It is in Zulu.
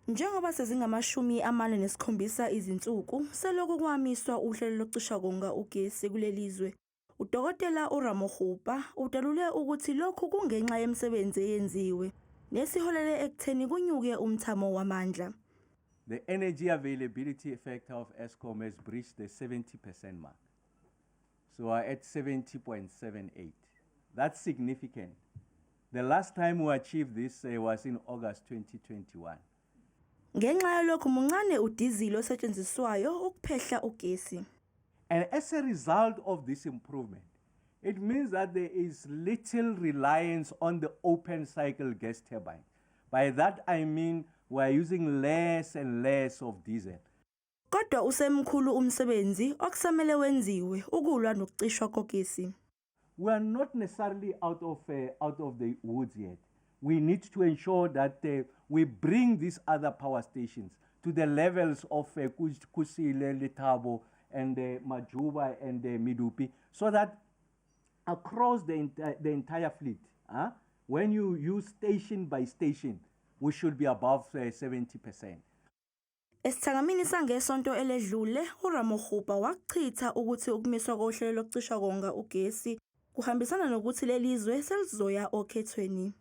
Njengoba sezingama-47 izinsuku selokhu kwamiswa uhlelo lokucishakonga ugesi kulelizwe, uDokotela Ramokgopa udalule ukuthi lokhu kungenxa yemisebenzi eyenziwe nesiholele ekutheni kunyuke umthamo wamandla. The energy availability factor of Eskom has breached the 70% mark. So we're at 70.78. That's significant. The last time we achieved this was in August 2021. Ngenxa yalokho muncane udizili osetshenziswayo ukuphehla ugesi. And as a result of this improvement, it means that there is little reliance on the open cycle gas turbine. By that I mean we're using less and less of diesel. Kodwa usemkhulu umsebenzi okusamele wenziwe ukulwa nokucishwa kogesi. We are not necessarily out of the woods yet. We need to ensure that we bring these other power stations to the levels of Kusile, Letabo, and Majuba and Midupi, so that across the entire fleet, when you use station by station, we should be above 70%. Esithangamini sangesonto eledlule, uRamokgopa wachitha ukuthi ukumiswa kohlelo lokucisha konga ugesi kuhambisana nokuthi lelizwe selizoya okhethweni.